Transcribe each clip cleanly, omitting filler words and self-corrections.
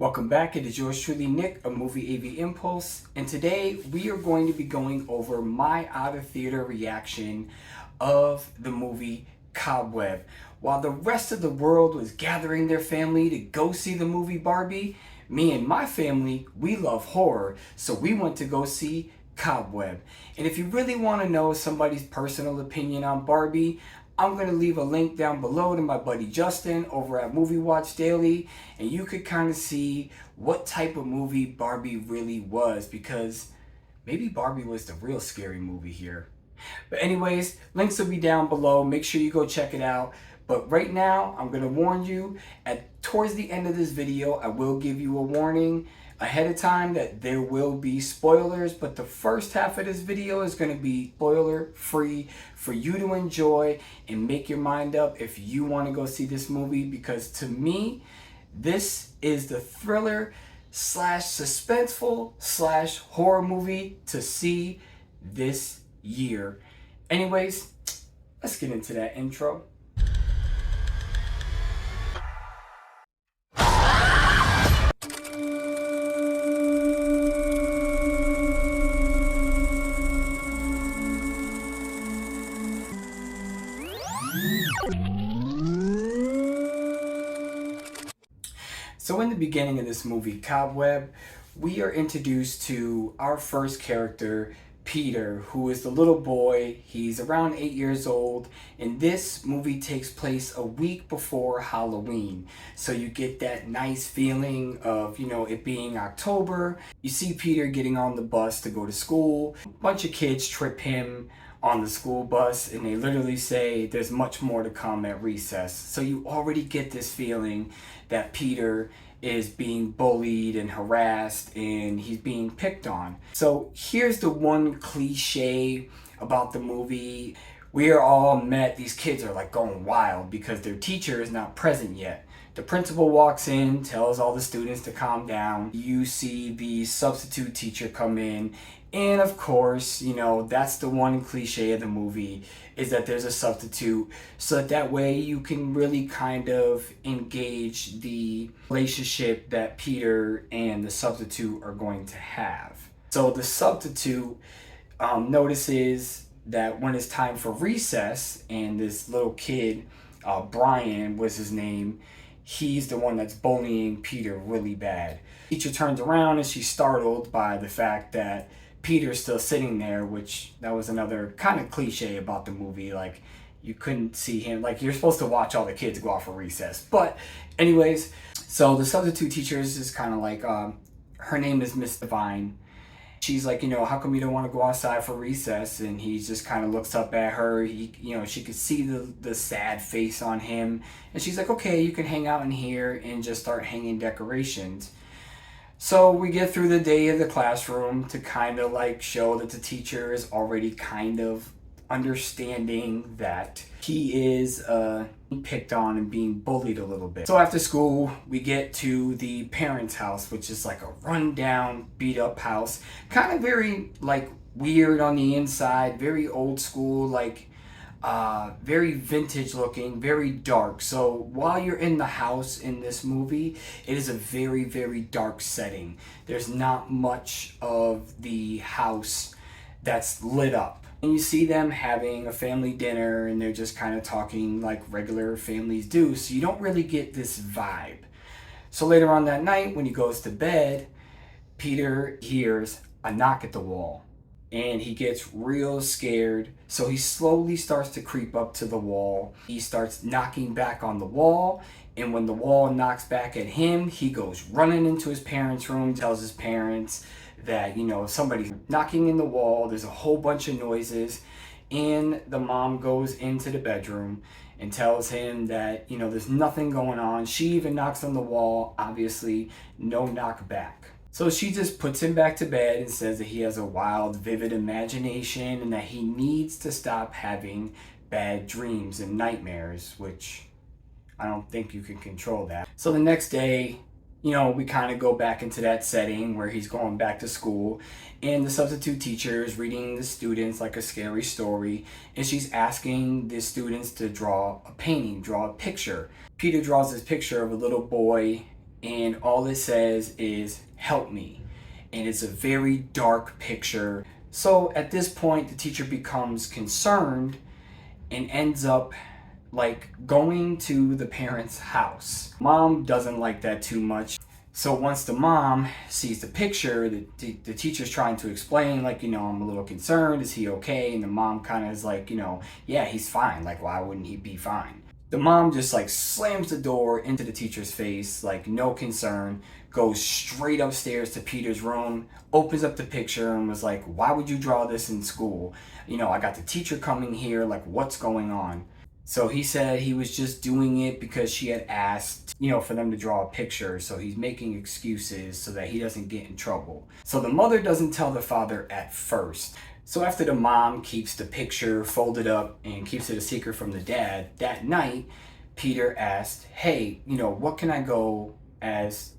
Welcome back. It is yours truly, Nick, a Movie AV Impulse, and today we are going to be going over my out-of-theater reaction of the movie Cobweb. While the rest of the world was gathering their family to go see the movie Barbie, me and my family, we love horror, so we went to go see Cobweb. And if you really want to know somebody's personal opinion on Barbie, I'm going to leave a link down below to my buddy Justin over at Movie Watch Daily, and you could kind of see what type of movie Barbie really was, because maybe Barbie was the real scary movie here. But anyways, links will be down below. Make sure you go check it out. But right now, I'm going to warn you, towards the end of this video, I will give you a warning ahead of time that there will be spoilers, but the first half of this video is going to be spoiler free for you to enjoy and make your mind up if you want to go see this movie, because to me, this is the thriller slash suspenseful slash horror movie to see this year. Anyways, let's get into that intro. So in the beginning of this movie, Cobweb, we are introduced to our first character, Peter, who is the little boy. He's around 8 years old, and this movie takes place a week before Halloween. So you get that nice feeling of, it being October. You see Peter getting on the bus to go to school. A bunch of kids trip him on the school bus, and they literally say there's much more to come at recess. So you already get this feeling that Peter is being bullied and harassed and he's being picked on. So here's the one cliche about the movie. We are all met, these kids are like going wild because their teacher is not present yet. The principal walks in, tells all the students to calm down. You see the substitute teacher come in, and of course, that's the one cliche of the movie, is that there's a substitute, so that way you can really kind of engage the relationship that Peter and the substitute are going to have. So the substitute notices that when it's time for recess, and this little kid, Brian was his name, he's the one that's bullying Peter really bad. Teacher turns around and she's startled by the fact that Peter's still sitting there, which that was another kind of cliche about the movie. Like, you couldn't see him. Like, you're supposed to watch all the kids go off for recess. But anyways, so the substitute teacher is just kind of like, her name is Miss Divine. She's like, how come you don't want to go outside for recess? And he just kind of looks up at her. She could see the sad face on him. And she's like, okay, you can hang out in here and just start hanging decorations. So we get through the day of the classroom to kind of like show that the teacher is already kind of understanding that he is picked on and being bullied a little bit. So after school, we get to the parents' house, which is like a rundown, beat up house. Kind of very like weird on the inside, very old school, like very vintage looking, very dark. So while you're in the house in this movie, it is a very, very dark setting. There's not much of the house that's lit up. And you see them having a family dinner, and they're just kind of talking like regular families do. So you don't really get this vibe. So later on that night, when he goes to bed, Peter hears a knock at the wall. And he gets real scared, so he slowly starts to creep up to the wall. He starts knocking back on the wall, and when the wall knocks back at him, he goes running into his parents' room, tells his parents that, somebody's knocking in the wall, there's a whole bunch of noises, and the mom goes into the bedroom and tells him that, there's nothing going on. She even knocks on the wall, obviously, no knock back. So she just puts him back to bed and says that he has a wild, vivid imagination and that he needs to stop having bad dreams and nightmares, which I don't think you can control that. So the next day, we kind of go back into that setting where he's going back to school, and the substitute teacher is reading the students like a scary story, and she's asking the students to draw a painting, draw a picture. Peter draws this picture of a little boy and all it says is "help me," and it's a very dark picture. So at this point, the teacher becomes concerned and ends up like going to the parents' house. Mom doesn't like that too much. So once the mom sees the picture, the teacher's trying to explain, like, I'm a little concerned. Is he okay? And the mom kind of is like, yeah, he's fine. Like, why wouldn't he be fine? The mom just like slams the door into the teacher's face, like no concern, goes straight upstairs to Peter's room, opens up the picture and was like, why would you draw this in school? I got the teacher coming here, like what's going on? So he said he was just doing it because she had asked, for them to draw a picture. So he's making excuses so that he doesn't get in trouble. So the mother doesn't tell the father at first. So after the mom keeps the picture folded up and keeps it a secret from the dad, that night, Peter asked, hey, what can I go as,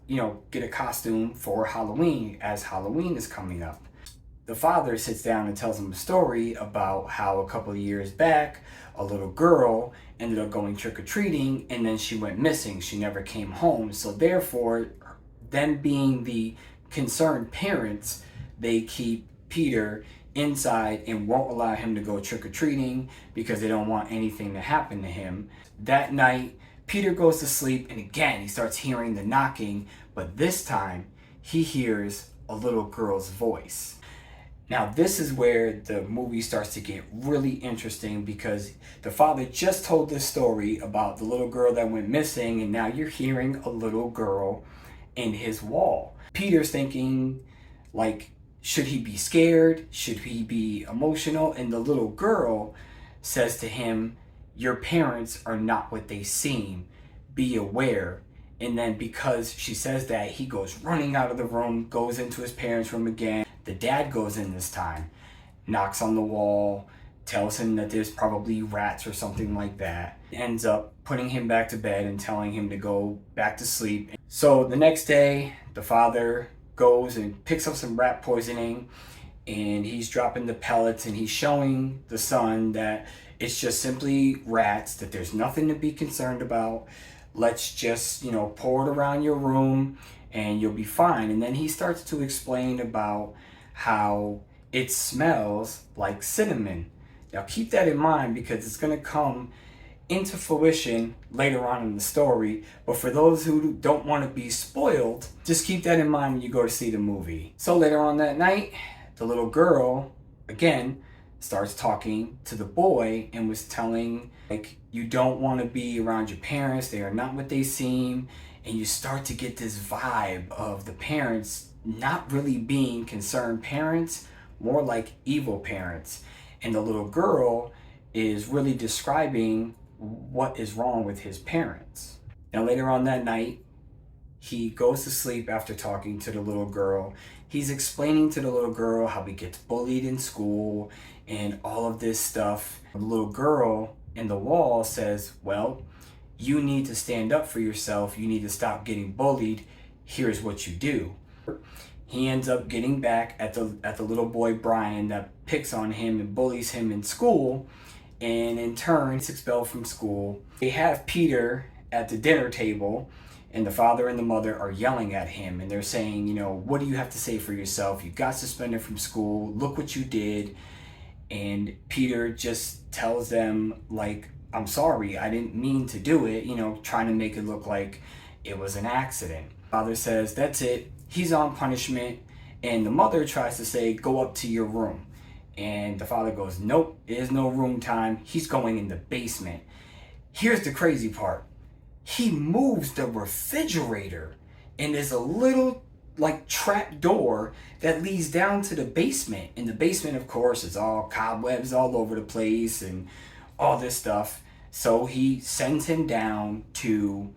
get a costume for Halloween as Halloween is coming up? The father sits down and tells him a story about how a couple of years back, a little girl ended up going trick-or-treating and then she went missing. She never came home. So therefore, them being the concerned parents, they keep Peter inside and won't allow him to go trick-or-treating because they don't want anything to happen to him. That night, Peter goes to sleep and again he starts hearing the knocking, but this time he hears a little girl's voice. Now this is where the movie starts to get really interesting because the father just told this story about the little girl that went missing and now you're hearing a little girl in his wall. Peter's thinking like, should he be scared? Should he be emotional? And the little girl says to him, your parents are not what they seem. Be aware. And then because she says that, he goes running out of the room, goes into his parents' room again. The dad goes in this time, knocks on the wall, tells him that there's probably rats or something like that. Ends up putting him back to bed and telling him to go back to sleep. So the next day, the father goes and picks up some rat poisoning and he's dropping the pellets and he's showing the son that it's just simply rats, that there's nothing to be concerned about. Let's just, pour it around your room and you'll be fine. And then he starts to explain about how it smells like cinnamon. Now keep that in mind because it's going to come into fruition later on in the story. But for those who don't want to be spoiled, just keep that in mind when you go to see the movie. So later on that night, the little girl, again, starts talking to the boy and was telling, like, you don't want to be around your parents. They are not what they seem. And you start to get this vibe of the parents not really being concerned parents, more like evil parents. And the little girl is really describing what is wrong with his parents. Now later on that night, he goes to sleep after talking to the little girl. He's explaining to the little girl how he gets bullied in school and all of this stuff. The little girl in the wall says, well, you need to stand up for yourself. You need to stop getting bullied. Here's what you do. He ends up getting back at the little boy Brian that picks on him and bullies him in school, and in turn he's expelled from school. They have Peter at the dinner table and the father and the mother are yelling at him and they're saying, what do you have to say for yourself? You got suspended from school. Look what you did. And Peter just tells them, like, I'm sorry, I didn't mean to do it, trying to make it look like it was an accident. Father says, that's it, he's on punishment. And the mother tries to say, go up to your room. And the father goes, nope, there's no room time. He's going in the basement. Here's the crazy part. He moves the refrigerator and there's a little like trap door that leads down to the basement. In the basement, of course, is all cobwebs all over the place and all this stuff. So he sends him down to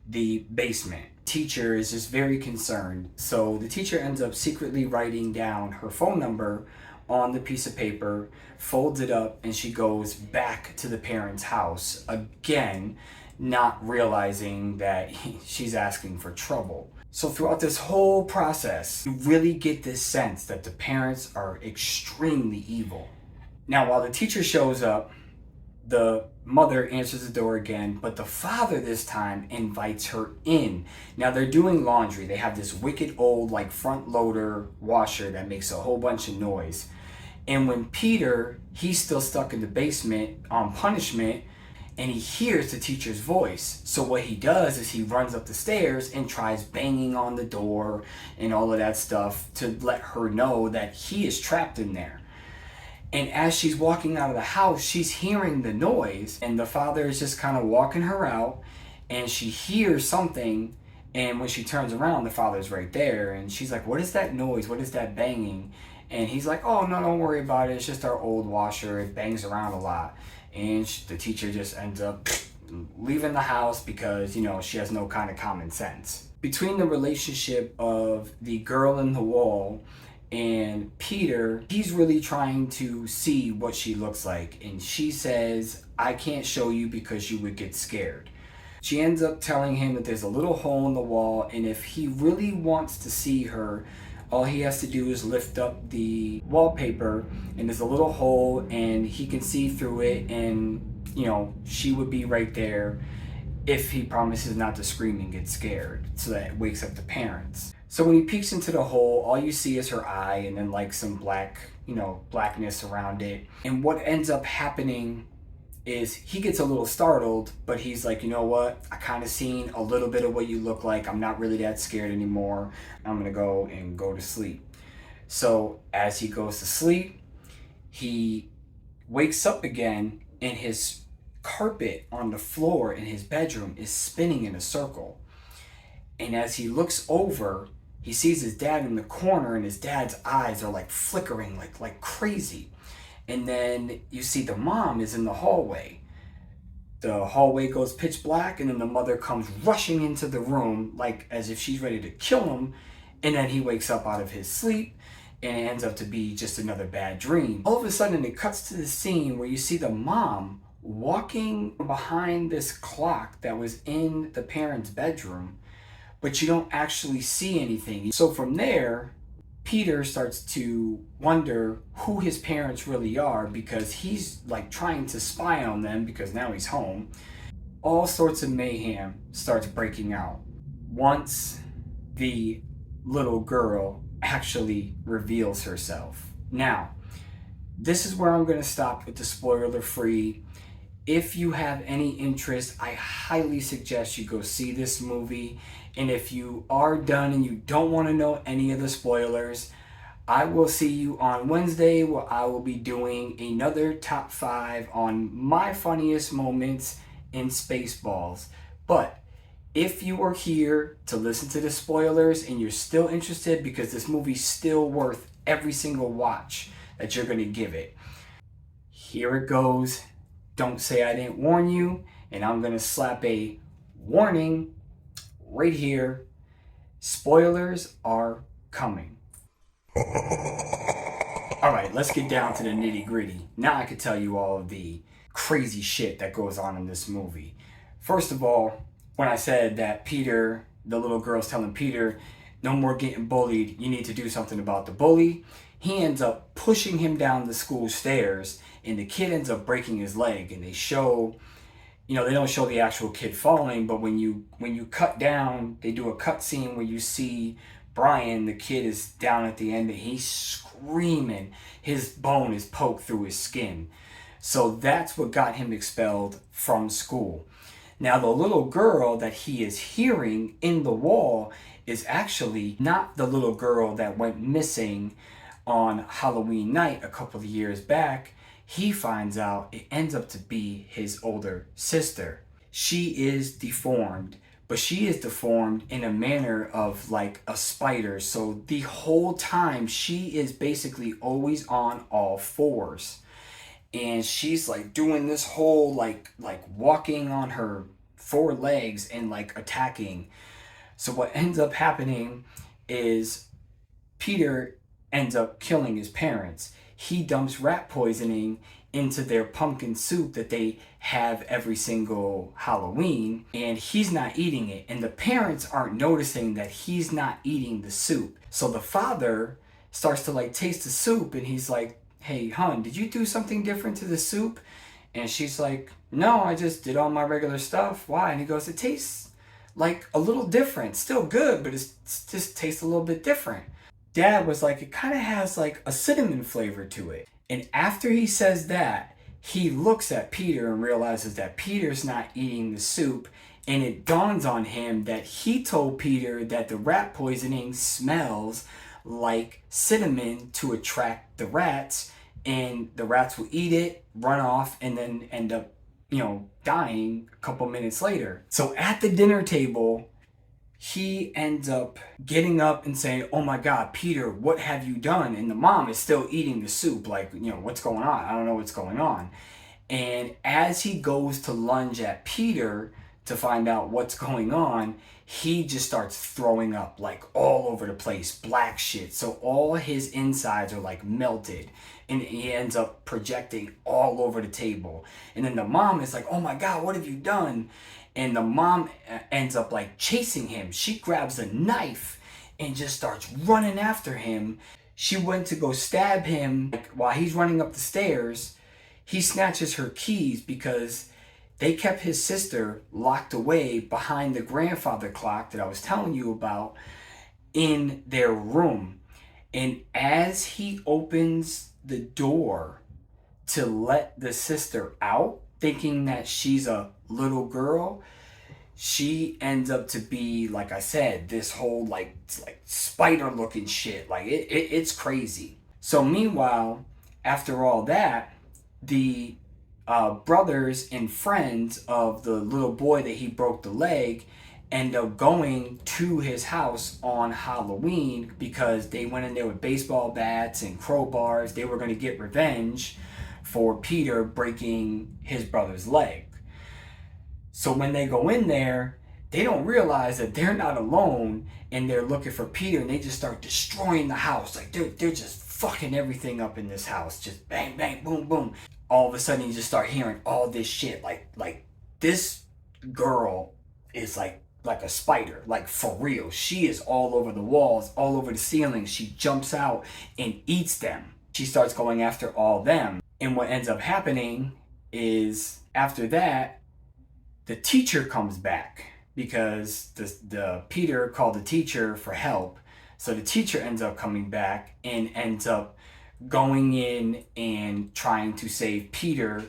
the basement. Teacher is just very concerned. So the teacher ends up secretly writing down her phone number on the piece of paper, folds it up, and she goes back to the parents' house again, not realizing that she's asking for trouble. So throughout this whole process, you really get this sense that the parents are extremely evil. Now, while the teacher shows up, The mother answers the door again, but the father this time invites her in. Now they're doing laundry. They have this wicked old like front loader washer that makes a whole bunch of noise. And when Peter, he's still stuck in the basement on punishment, and he hears the teacher's voice. So what he does is he runs up the stairs and tries banging on the door and all of that stuff to let her know that he is trapped in there. And as she's walking out of the house, she's hearing the noise, and the father is just kind of walking her out, and she hears something. And when she turns around, the father's right there, and she's like, "What is that noise? What is that banging?" And he's like, "Oh, no, don't worry about it. It's just our old washer. It bangs around a lot." And the teacher just ends up leaving the house because, she has no kind of common sense. Between the relationship of the girl in the wall and Peter, he's really trying to see what she looks like. And she says, "I can't show you because you would get scared." She ends up telling him that there's a little hole in the wall, and if he really wants to see her, all he has to do is lift up the wallpaper, and there's a little hole, and he can see through it, and, she would be right there if he promises not to scream and get scared, so that it wakes up the parents. So when he peeks into the hole, all you see is her eye and then like some blackness around it. And what ends up happening is he gets a little startled, but he's like, "You know what? I kind of seen a little bit of what you look like. I'm not really that scared anymore. I'm gonna go to sleep." So as he goes to sleep, he wakes up again, and his carpet on the floor in his bedroom is spinning in a circle. And as he looks over, he sees his dad in the corner, and his dad's eyes are like flickering like crazy. And then you see the mom is in the hallway. The hallway goes pitch black, and then the mother comes rushing into the room like as if she's ready to kill him. And then he wakes up out of his sleep, and it ends up to be just another bad dream. All of a sudden it cuts to the scene where you see the mom walking behind this clock that was in the parents' bedroom, but you don't actually see anything. So from there, Peter starts to wonder who his parents really are, because he's like trying to spy on them because now he's home. All sorts of mayhem starts breaking out once the little girl actually reveals herself. Now, this is where I'm going to stop with the spoiler free. If you have any interest, I highly suggest you go see this movie. And if you are done and you don't want to know any of the spoilers, I will see you on Wednesday, where I will be doing another top 5 on my funniest moments in Spaceballs. But if you are here to listen to the spoilers and you're still interested, because this movie's still worth every single watch that you're going to give it, here it goes. Don't say I didn't warn you, and I'm going to slap a warning right here. Spoilers are coming. Alright, let's get down to the nitty gritty. Now I can tell you all of the crazy shit that goes on in this movie. First of all, when I said that Peter, the little girl's telling Peter, "No more getting bullied, you need to do something about the bully," he ends up pushing him down the school stairs, and the kid ends up breaking his leg. And they show, they don't show the actual kid falling, but when you cut down, they do a cut scene where you see Brian, the kid, is down at the end and he's screaming. His bone is poked through his skin. So that's what got him expelled from school. Now, the little girl that he is hearing in the wall is actually not the little girl that went missing on Halloween night a couple of years back. He finds out it ends up to be his older sister. She is deformed, but she is deformed in a manner of like a spider. So the whole time she is basically always on all fours. And she's like doing this whole like walking on her 4 legs and like attacking. So what ends up happening is Peter ends up killing his parents. He dumps rat poisoning into their pumpkin soup that they have every single Halloween, and he's not eating it. And the parents aren't noticing that he's not eating the soup. So the father starts to like taste the soup, and he's like, "Hey, hon, did you do something different to the soup?" And she's like, no, I just did all my regular stuff. Why? And he goes, it tastes like a little different. Still good, but it's just tastes a little bit different. Dad was like, it kind of has like a cinnamon flavor to it. And after he says that, he looks at Peter and realizes that Peter's not eating the soup. And it dawns on him that he told Peter that the rat poisoning smells like cinnamon to attract the rats, and the rats will eat it, run off, and then end up, dying a couple minutes later. So at the dinner table, he ends up getting up and saying, oh my God, Peter, what have you done? And the mom is still eating the soup, like, what's going on? I don't know what's going on. And as he goes to lunge at Peter to find out what's going on, he just starts throwing up like all over the place, black shit. So all his insides are like melted, and he ends up projecting all over the table. And then the mom is like, oh my God, what have you done? And the mom ends up like chasing him. She grabs a knife and just starts running after him. She went to go stab him while he's running up the stairs. He snatches her keys because they kept his sister locked away behind the grandfather clock that I was telling you about in their room. And as he opens the door to let the sister out, thinking that she's a little girl, she ends up to be, like I said, this whole like spider looking shit. Like it's crazy. So meanwhile, after all that, the brothers and friends of the little boy that he broke the leg end up going to his house on Halloween because they went in there with baseball bats and crowbars. They were going to get revenge for Peter breaking his brother's leg. So when they go in there, they don't realize that they're not alone, and they're looking for Peter, and they just start destroying the house. Like they're just fucking everything up in this house. Just bang, bang, boom, boom. All of a sudden you just start hearing all this shit. Like this girl is like a spider, like for real. She is all over the walls, all over the ceiling. She jumps out and eats them. She starts going after all them. And what ends up happening is after that, the teacher comes back because the Peter called the teacher for help. So the teacher ends up coming back and ends up going in and trying to save Peter.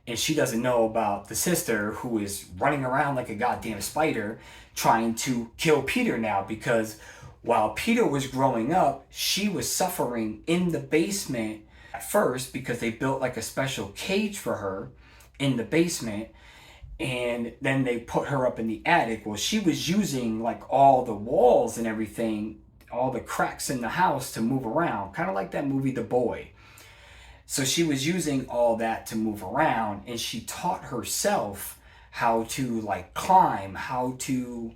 And she doesn't know about the sister who is running around like a goddamn spider trying to kill Peter now, because while Peter was growing up, she was suffering in the basement at first because they built like a special cage for her in the basement, and then they put her up in the attic. Well, she was using like all the walls and everything, all the cracks in the house to move around, kind of like that movie The Boy. So she was using all that to move around, and she taught herself how to like climb, how to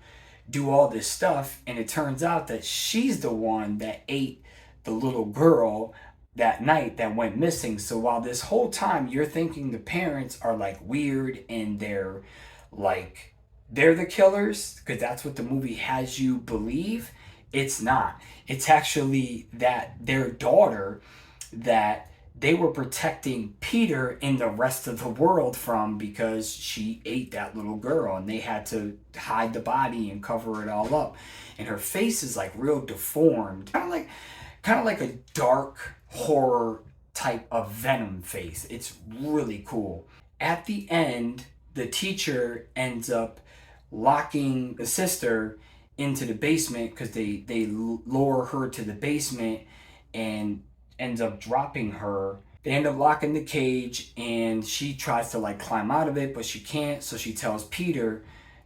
do all this stuff. And it turns out that she's the one that ate the little girl that night that went missing. So while this whole time you're thinking the parents are like weird and they're the killers, because that's what the movie has you believe, it's not. It's actually that their daughter that they were protecting Peter and the rest of the world from, because she ate that little girl, and they had to hide the body and cover it all up. And her face is like real deformed, kind of like a dark horror type of Venom face. It's really cool. At the end, the teacher ends up locking the sister into the basement because they lower her to the basement and ends up dropping her. They end up locking the cage, and she tries to like climb out of it, but she can't. So she tells Peter,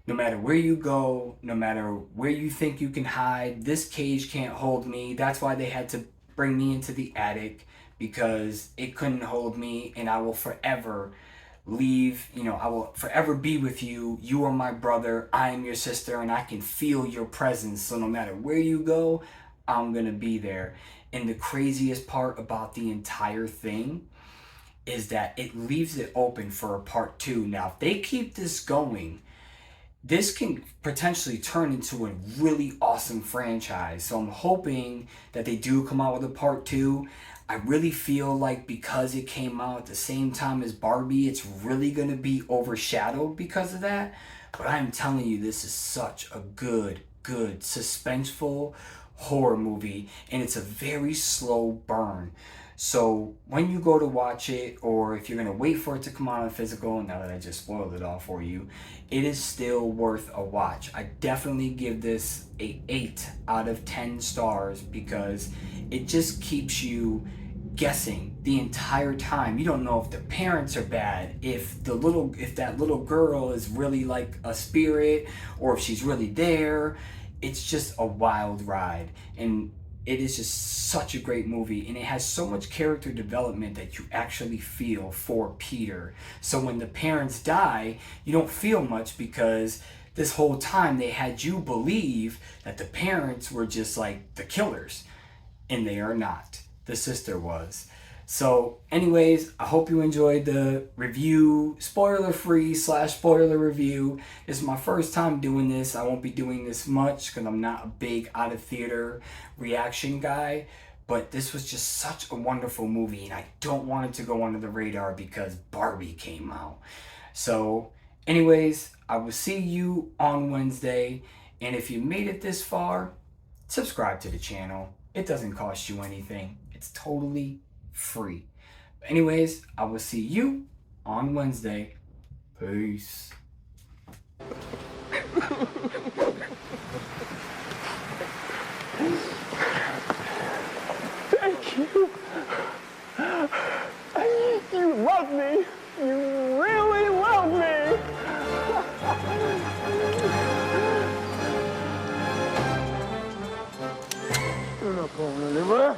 no matter where you go, no matter where you think you can hide, this cage can't hold me. That's why they had to bring me into the attic, because it couldn't hold me, and I will forever leave, I will forever be with you. You are my brother, I am your sister, and I can feel your presence. So no matter where you go, I'm gonna be there. And the craziest part about the entire thing is that it leaves it open for a part 2. Now, if they keep this going, this can potentially turn into a really awesome franchise. So I'm hoping that they do come out with a part two. I really feel like because it came out at the same time as Barbie, it's really going to be overshadowed because of that. But I'm telling you, this is such a good suspenseful horror movie, and it's a very slow burn. So when you go to watch it, or if you're gonna wait for it to come out on physical, now that I just spoiled it all for you, it is still worth a watch. I definitely give this a 8 out of 10 stars because it just keeps you guessing the entire time. You don't know if the parents are bad, if that little girl is really like a spirit, or if she's really there. It's just a wild ride, and it is just such a great movie, and it has so much character development that you actually feel for Peter. So when the parents die, you don't feel much because this whole time they had you believe that the parents were just like the killers, and they are not. The sister was. So anyways, I hope you enjoyed the review, spoiler free / spoiler review. This is my first time doing this. I won't be doing this much because I'm not a big out of theater reaction guy, but this was just such a wonderful movie, and I don't want it to go under the radar because Barbie came out. So anyways, I will see you on Wednesday, and if you made it this far, subscribe to the channel. It doesn't cost you anything. It's totally free. But anyways, I will see you on Wednesday. Peace. Thank you. You love me. You really love me. You're not going anywhere.